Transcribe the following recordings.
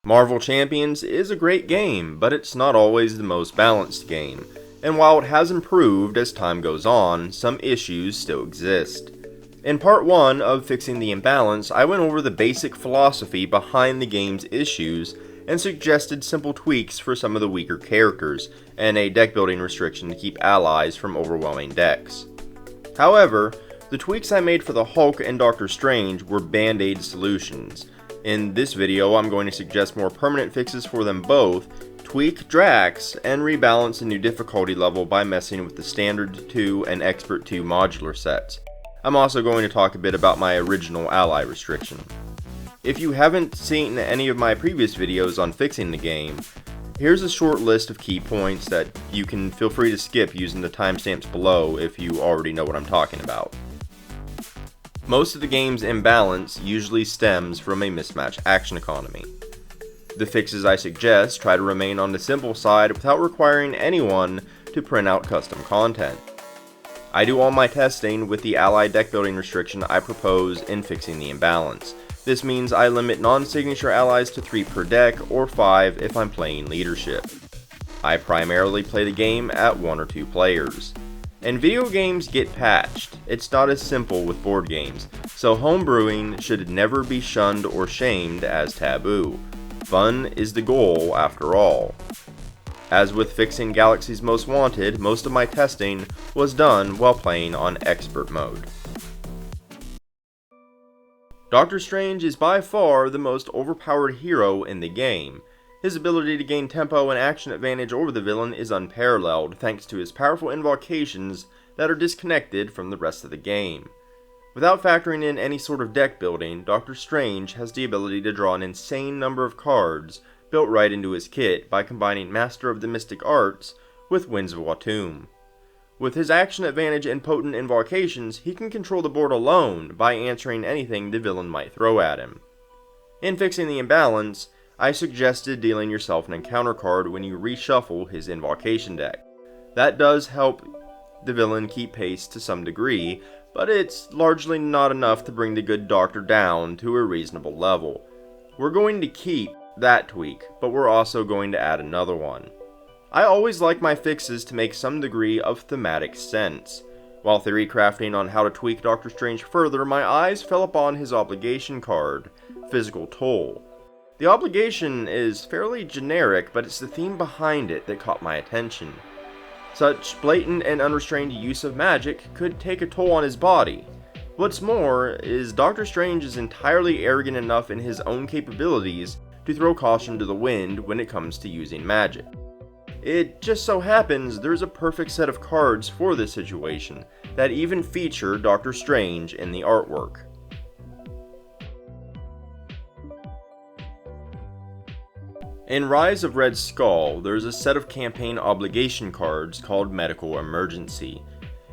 Marvel Champions is a great game, but it's not always the most balanced game, and while it has improved as time goes on, some issues still exist. In part 1 of Fixing the Imbalance, I went over the basic philosophy behind the game's issues and suggested simple tweaks for some of the weaker characters, and a deck building restriction to keep allies from overwhelming decks. However, the tweaks I made for the Hulk and Doctor Strange were band-aid solutions. In this video, I'm going to suggest more permanent fixes for them both, tweak Drax, and rebalance a new difficulty level by messing with the Standard 2 and Expert 2 modular sets. I'm also going to talk a bit about my original ally restriction. If you haven't seen any of my previous videos on fixing the game, here's a short list of key points that you can feel free to skip using the timestamps below if you already know what I'm talking about. Most of the game's imbalance usually stems from a mismatched action economy. The fixes I suggest try to remain on the simple side without requiring anyone to print out custom content. I do all my testing with the ally deck building restriction I propose in Fixing the Imbalance. This means I limit non-signature allies to 3 per deck or 5 if I'm playing leadership. I primarily play the game at 1 or 2 players. And video games get patched. It's not as simple with board games, so homebrewing should never be shunned or shamed as taboo. Fun is the goal after all. As with fixing Galaxy's Most Wanted, most of my testing was done while playing on expert mode. Doctor Strange is by far the most overpowered hero in the game. His ability to gain tempo and action advantage over the villain is unparalleled thanks to his powerful invocations that are disconnected from the rest of the game. Without factoring in any sort of deck building, Doctor Strange has the ability to draw an insane number of cards built right into his kit by combining Master of the Mystic Arts with Winds of Watum. With his action advantage and potent invocations, he can control the board alone by answering anything the villain might throw at him. In Fixing the Imbalance, I suggested dealing yourself an encounter card when you reshuffle his invocation deck. That does help the villain keep pace to some degree, but it's largely not enough to bring the good doctor down to a reasonable level. We're going to keep that tweak, but we're also going to add another one. I always like my fixes to make some degree of thematic sense. While theory crafting on how to tweak Doctor Strange further, my eyes fell upon his obligation card, Physical Toll. The obligation is fairly generic, but it's the theme behind it that caught my attention. Such blatant and unrestrained use of magic could take a toll on his body. What's more, is Doctor Strange is entirely arrogant enough in his own capabilities to throw caution to the wind when it comes to using magic. It just so happens there's a perfect set of cards for this situation that even feature Doctor Strange in the artwork. In Rise of Red Skull, there's a set of campaign obligation cards called Medical Emergency.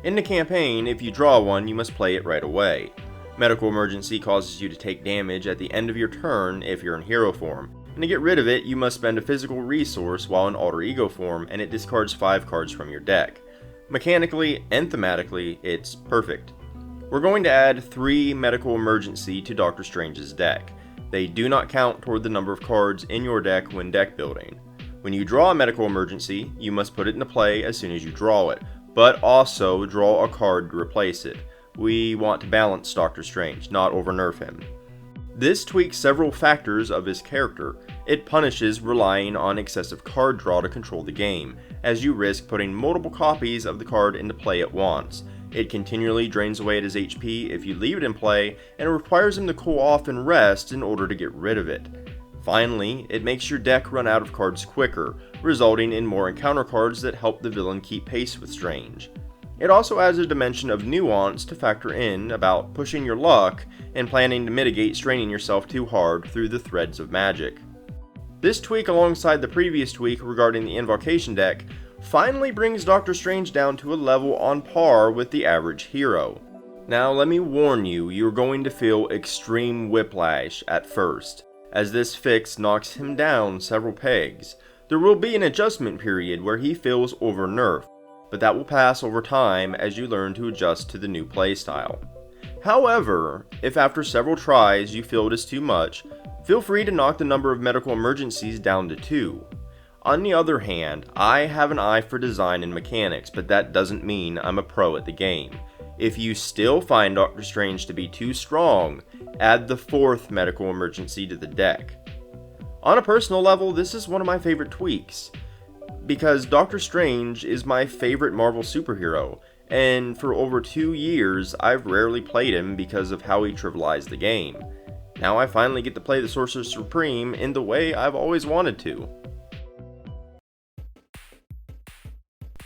In the campaign, if you draw one, you must play it right away. Medical Emergency causes you to take damage at the end of your turn if you're in hero form, and to get rid of it, you must spend a physical resource while in alter ego form, and it discards 5 cards from your deck. Mechanically and thematically, it's perfect. We're going to add 3 Medical Emergency to Doctor Strange's deck. They do not count toward the number of cards in your deck when deck building. When you draw a Medical Emergency, you must put it into play as soon as you draw it, but also draw a card to replace it. We want to balance Doctor Strange, not overnerf him. This tweaks several factors of his character. It punishes relying on excessive card draw to control the game, as you risk putting multiple copies of the card into play at once. It continually drains away at his HP if you leave it in play, and it requires him to cool off and rest in order to get rid of it. Finally, it makes your deck run out of cards quicker, resulting in more encounter cards that help the villain keep pace with Strange. It also adds a dimension of nuance to factor in about pushing your luck and planning to mitigate straining yourself too hard through the threads of magic. This tweak, alongside the previous tweak regarding the invocation deck, finally brings Doctor Strange down to a level on par with the average hero. Now let me warn you, you're going to feel extreme whiplash at first, as this fix knocks him down several pegs. There will be an adjustment period where he feels overnerfed, but that will pass over time as you learn to adjust to the new playstyle. However, if after several tries you feel it is too much, feel free to knock the number of medical emergencies down to 2. On the other hand, I have an eye for design and mechanics, but that doesn't mean I'm a pro at the game. If you still find Doctor Strange to be too strong, add the 4th medical emergency to the deck. On a personal level, this is one of my favorite tweaks, because Doctor Strange is my favorite Marvel superhero, and for over 2 years I've rarely played him because of how he trivialized the game. Now I finally get to play the Sorcerer Supreme in the way I've always wanted to.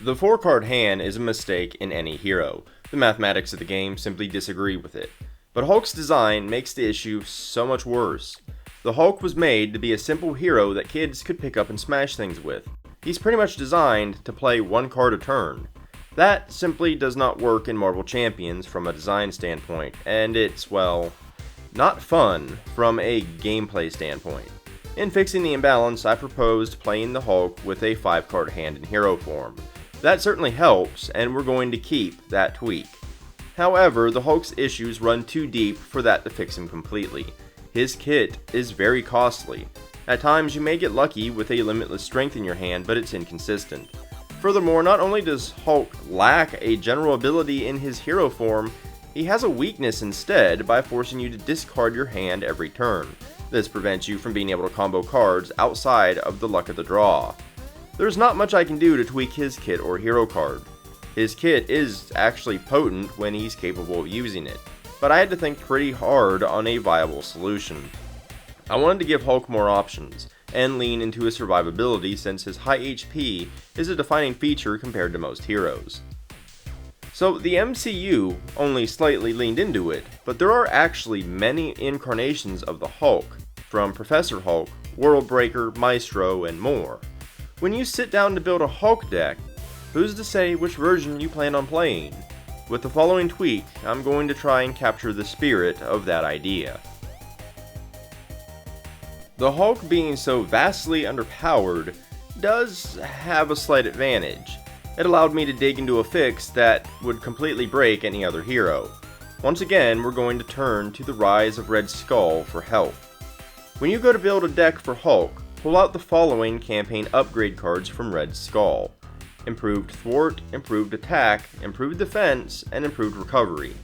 The 4-card hand is a mistake in any hero. The mathematics of the game simply disagree with it. But Hulk's design makes the issue so much worse. The Hulk was made to be a simple hero that kids could pick up and smash things with. He's pretty much designed to play 1 card a turn. That simply does not work in Marvel Champions from a design standpoint, and it's, well, not fun from a gameplay standpoint. In fixing the imbalance, I proposed playing the Hulk with a 5-card hand in hero form. That certainly helps, and we're going to keep that tweak. However, the Hulk's issues run too deep for that to fix him completely. His kit is very costly. At times you may get lucky with a limitless strength in your hand, but it's inconsistent. Furthermore, not only does Hulk lack a general ability in his hero form, he has a weakness instead by forcing you to discard your hand every turn. This prevents you from being able to combo cards outside of the luck of the draw. There's not much I can do to tweak his kit or hero card. His kit is actually potent when he's capable of using it, but I had to think pretty hard on a viable solution. I wanted to give Hulk more options, and lean into his survivability since his high HP is a defining feature compared to most heroes. So the MCU only slightly leaned into it, but there are actually many incarnations of the Hulk, from Professor Hulk, Worldbreaker, Maestro, and more. When you sit down to build a Hulk deck, who's to say which version you plan on playing? With the following tweak, I'm going to try and capture the spirit of that idea. The Hulk being so vastly underpowered does have a slight advantage. It allowed me to dig into a fix that would completely break any other hero. Once again, we're going to turn to the Rise of Red Skull for help. When you go to build a deck for Hulk, pull out the following campaign upgrade cards from Red Skull: Improved Thwart, Improved Attack, Improved Defense, and Improved Recovery.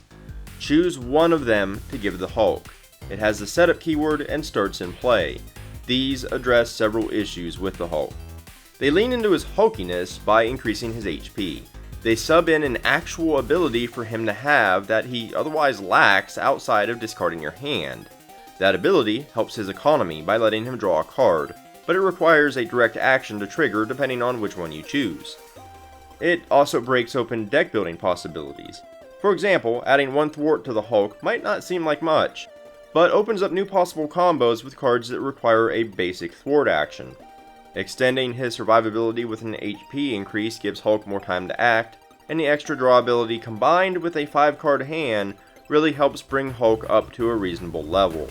Choose one of them to give the Hulk. It has the setup keyword and starts in play. These address several issues with the Hulk. They lean into his hulkiness by increasing his HP. They sub in an actual ability for him to have that he otherwise lacks outside of discarding your hand. That ability helps his economy by letting him draw a card, but it requires a direct action to trigger depending on which one you choose. It also breaks open deck building possibilities. For example, adding 1 thwart to the Hulk might not seem like much, but opens up new possible combos with cards that require a basic thwart action. Extending his survivability with an HP increase gives Hulk more time to act, and the extra draw ability combined with a 5-card hand really helps bring Hulk up to a reasonable level.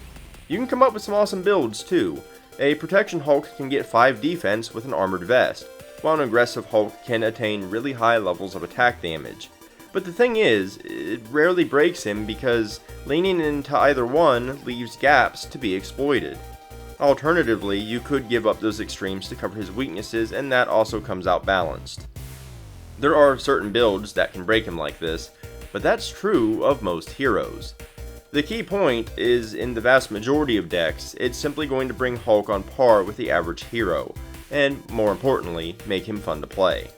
You can come up with some awesome builds too. A protection Hulk can get 5 defense with an armored vest, while an aggressive Hulk can attain really high levels of attack damage. But the thing is, it rarely breaks him because leaning into either one leaves gaps to be exploited. Alternatively, you could give up those extremes to cover his weaknesses, and that also comes out balanced. There are certain builds that can break him like this, but that's true of most heroes. The key point is, in the vast majority of decks, it's simply going to bring Hulk on par with the average hero, and more importantly, make him fun to play.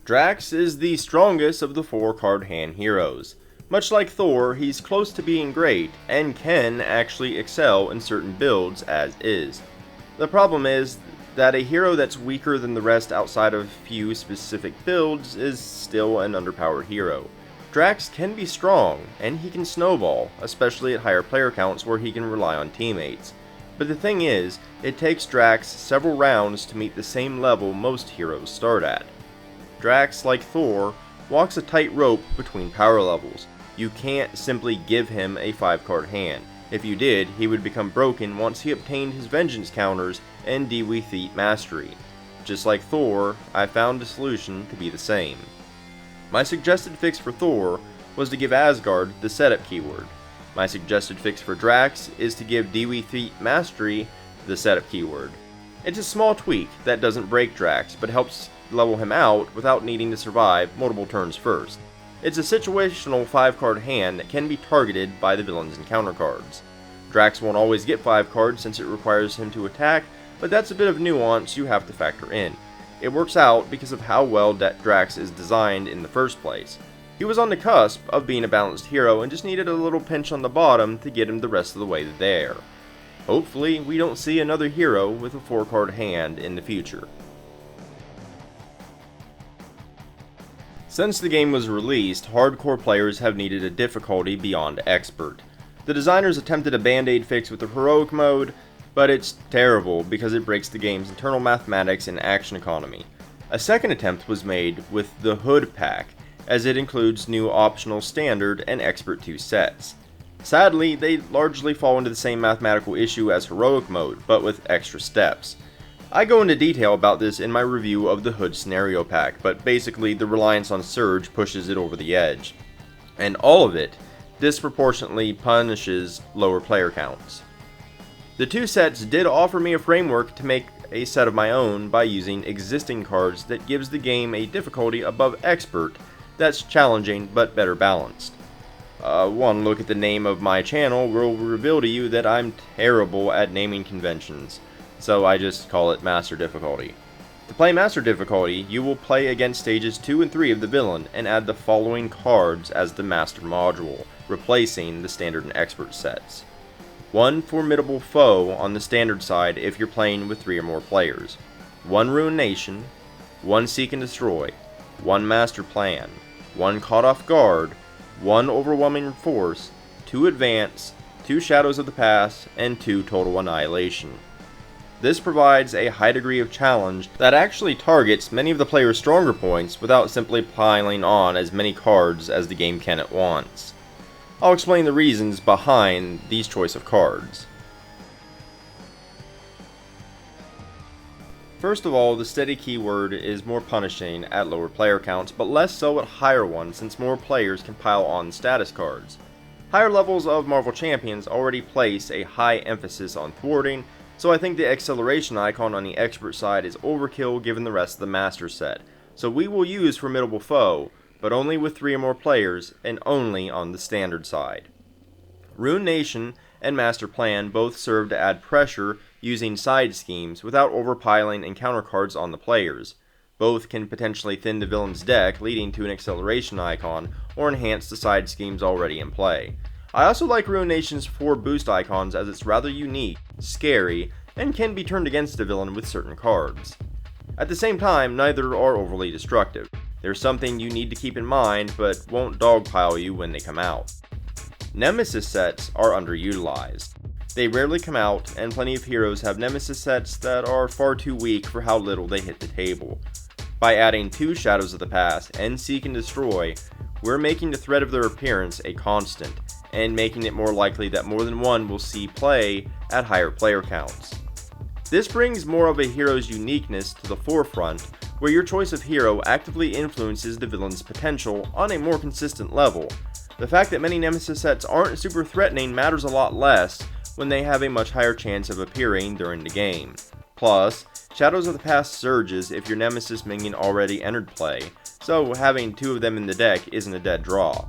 Drax is the strongest of the 4-card hand heroes. Much like Thor, he's close to being great, and can actually excel in certain builds as is. The problem is that a hero that's weaker than the rest outside of few specific builds is still an underpowered hero. Drax can be strong, and he can snowball, especially at higher player counts where he can rely on teammates. But the thing is, it takes Drax several rounds to meet the same level most heroes start at. Drax, like Thor, walks a tight rope between power levels. You can't simply give him a 5-card hand. If you did, he would become broken once he obtained his vengeance counters and Dewey Theat mastery. Just like Thor, I found the solution to be the same. My suggested fix for Thor was to give Asgard the setup keyword. My suggested fix for Drax is to give Dewey Feet Mastery the setup keyword. It's a small tweak that doesn't break Drax, but helps level him out without needing to survive multiple turns first. It's a situational 5-card hand that can be targeted by the villain's encounter cards. Drax won't always get 5 cards since it requires him to attack, but that's a bit of nuance you have to factor in. It works out because of how well Drax is designed in the first place. He was on the cusp of being a balanced hero and just needed a little pinch on the bottom to get him the rest of the way there. Hopefully, we don't see another hero with a 4-card hand in the future. Since the game was released, hardcore players have needed a difficulty beyond expert. The designers attempted a band-aid fix with the heroic mode, but it's terrible because it breaks the game's internal mathematics and action economy. A second attempt was made with the Hood pack, as it includes new optional standard and expert 2 sets. Sadly, they largely fall into the same mathematical issue as heroic mode, but with extra steps. I go into detail about this in my review of the Hood scenario pack, but basically the reliance on Surge pushes it over the edge. And all of it disproportionately punishes lower player counts. The 2 sets did offer me a framework to make a set of my own by using existing cards that gives the game a difficulty above expert that's challenging but better balanced. One look at the name of my channel will reveal to you that I'm terrible at naming conventions, so I just call it Master Difficulty. To play Master Difficulty, you will play against stages 2 and 3 of the villain and add the following cards as the Master module, replacing the Standard and Expert sets. 1 Formidable Foe on the Standard side if you're playing with 3 or more players, 1 Ruined Nation, 1 Seek and Destroy, 1 Master Plan, 1 Caught Off Guard, 1 Overwhelming Force, 2 Advance, 2 Shadows of the Past, and 2 Total Annihilation. This provides a high degree of challenge that actually targets many of the player's stronger points without simply piling on as many cards as the game can at once. I'll explain the reasons behind these choice of cards. First of all, the steady keyword is more punishing at lower player counts, but less so at higher ones since more players can pile on status cards. Higher levels of Marvel Champions already place a high emphasis on thwarting, so I think the acceleration icon on the expert side is overkill given the rest of the master set. So we will use Formidable Foe, but only with 3 or more players, and only on the standard side. Ruined Nation and Master Plan both serve to add pressure using side schemes without overpiling encounter cards on the players. Both can potentially thin the villain's deck, leading to an acceleration icon, or enhance the side schemes already in play. I also like Ruined Nation's 4 boost icons as it's rather unique, scary, and can be turned against a villain with certain cards. At the same time, neither are overly destructive. They're something you need to keep in mind, but won't dogpile you when they come out. Nemesis sets are underutilized. They rarely come out, and plenty of heroes have Nemesis sets that are far too weak for how little they hit the table. By adding 2 Shadows of the Past and Seek and Destroy, we're making the threat of their appearance a constant, and making it more likely that more than one will see play at higher player counts. This brings more of a hero's uniqueness to the forefront, where your choice of hero actively influences the villain's potential on a more consistent level. The fact that many Nemesis sets aren't super threatening matters a lot less when they have a much higher chance of appearing during the game. Plus, Shadows of the Past surges if your Nemesis minion already entered play, so having 2 of them in the deck isn't a dead draw.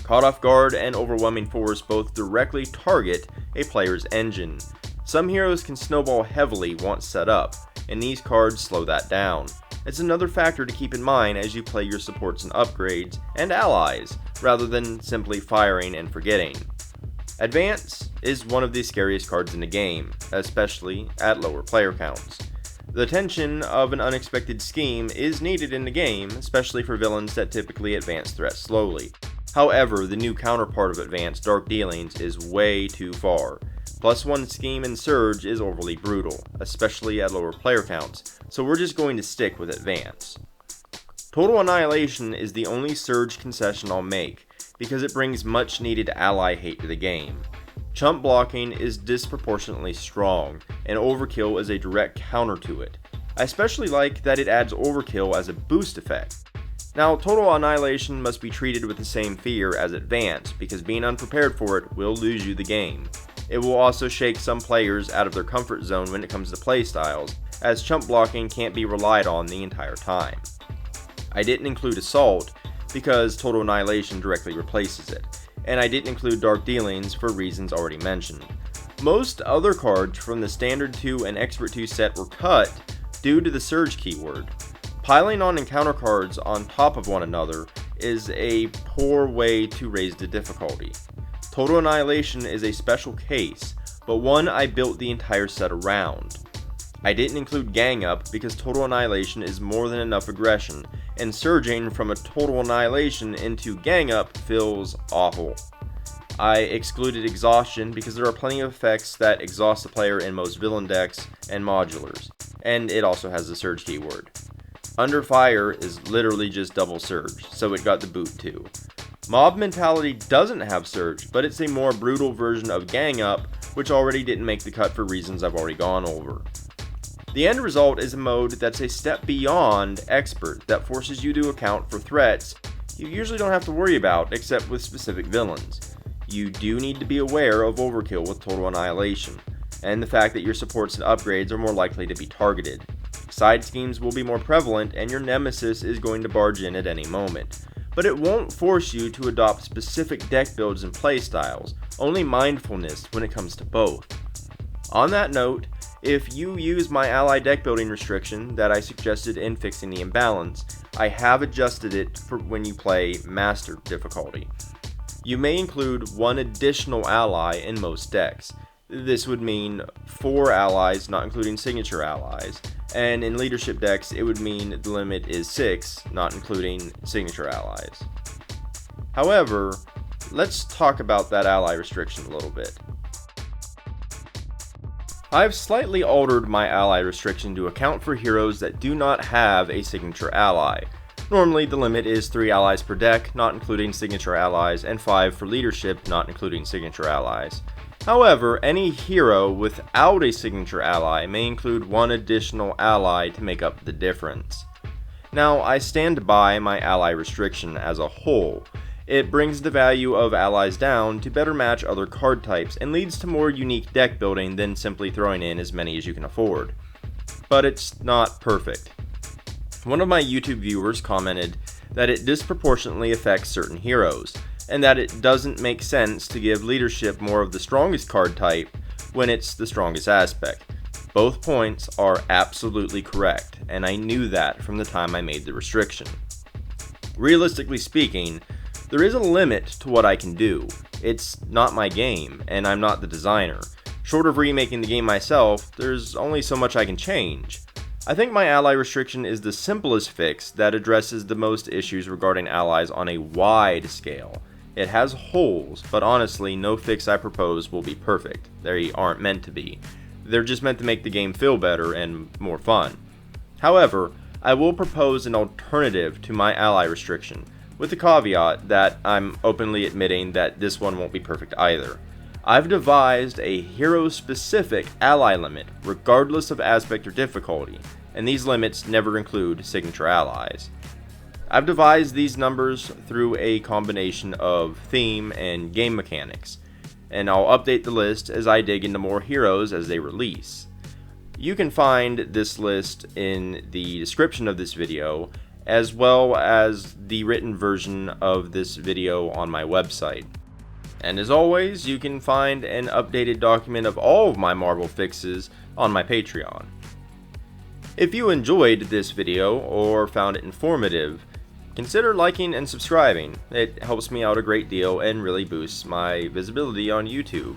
Caught Off Guard and Overwhelming Force both directly target a player's engine. Some heroes can snowball heavily once set up, and these cards slow that down. It's another factor to keep in mind as you play your supports and upgrades, and allies, rather than simply firing and forgetting. Advance is one of the scariest cards in the game, especially at lower player counts. The tension of an unexpected scheme is needed in the game, especially for villains that typically advance threats slowly. However, the new counterpart of Advance, Dark Dealings, is way too far. +1 scheme and Surge is overly brutal, especially at lower player counts, so we're just going to stick with Advance. Total Annihilation is the only Surge concession I'll make, because it brings much needed ally hate to the game. Chump blocking is disproportionately strong, and Overkill is a direct counter to it. I especially like that it adds Overkill as a boost effect. Now, total annihilation must be treated with the same fear as advanced, because being unprepared for it will lose you the game. It will also shake some players out of their comfort zone when it comes to playstyles, as chump blocking can't be relied on the entire time. I didn't include assault because total annihilation directly replaces it, and I didn't include dark dealings for reasons already mentioned. Most other cards from the standard 2 and expert 2 set were cut due to the surge keyword. Piling on encounter cards on top of one another is a poor way to raise the difficulty. Total Annihilation is a special case, but one I built the entire set around. I didn't include Gang Up because Total Annihilation is more than enough aggression, and surging from a Total Annihilation into Gang Up feels awful. I excluded Exhaustion because there are plenty of effects that exhaust the player in most villain decks and modulars, and it also has the surge keyword. Under Fire is literally just double surge, so it got the boot too. Mob Mentality doesn't have surge, but it's a more brutal version of Gang Up, which already didn't make the cut for reasons I've already gone over. The end result is a mode that's a step beyond Expert that forces you to account for threats you usually don't have to worry about except with specific villains. You do need to be aware of overkill with Total Annihilation, and the fact that your supports and upgrades are more likely to be targeted. Side schemes will be more prevalent, and your nemesis is going to barge in at any moment. But it won't force you to adopt specific deck builds and playstyles, only mindfulness when it comes to both. On that note, if you use my ally deck building restriction that I suggested in fixing the imbalance, I have adjusted it for when you play Master difficulty. You may include one additional ally in most decks. This would mean 4 allies, not including signature allies, and in leadership decks it would mean the limit is 6, not including signature allies. However, let's talk about that ally restriction a little bit. I've slightly altered my ally restriction to account for heroes that do not have a signature ally. Normally the limit is 3 allies per deck, not including signature allies, and 5 for leadership, not including signature allies. However, any hero without a signature ally may include 1 additional ally to make up the difference. Now, I stand by my ally restriction as a whole. It brings the value of allies down to better match other card types and leads to more unique deck building than simply throwing in as many as you can afford. But it's not perfect. One of my YouTube viewers commented that it disproportionately affects certain heroes, and that it doesn't make sense to give leadership more of the strongest card type when it's the strongest aspect. Both points are absolutely correct, and I knew that from the time I made the restriction. Realistically speaking, there is a limit to what I can do. It's not my game, and I'm not the designer. Short of remaking the game myself, there's only so much I can change. I think my ally restriction is the simplest fix that addresses the most issues regarding allies on a wide scale. It has holes, but honestly, no fix I propose will be perfect. They aren't meant to be. They're just meant to make the game feel better and more fun. However, I will propose an alternative to my ally restriction, with the caveat that I'm openly admitting that this one won't be perfect either. I've devised a hero-specific ally limit, regardless of aspect or difficulty, and these limits never include signature allies. I've devised these numbers through a combination of theme and game mechanics, and I'll update the list as I dig into more heroes as they release. You can find this list in the description of this video, as well as the written version of this video on my website. And as always, you can find an updated document of all of my Marvel fixes on my Patreon. If you enjoyed this video or found it informative, consider liking and subscribing. It helps me out a great deal and really boosts my visibility on YouTube.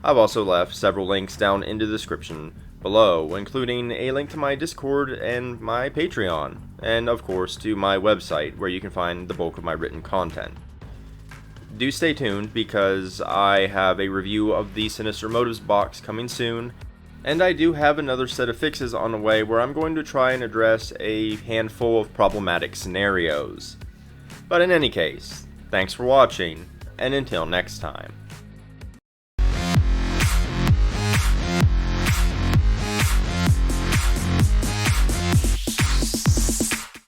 I've also left several links down in the description below, including a link to my Discord and my Patreon, and of course to my website where you can find the bulk of my written content. Do stay tuned because I have a review of the Sinister Motives box coming soon, and I do have another set of fixes on the way where I'm going to try and address a handful of problematic scenarios. But in any case, thanks for watching, and until next time.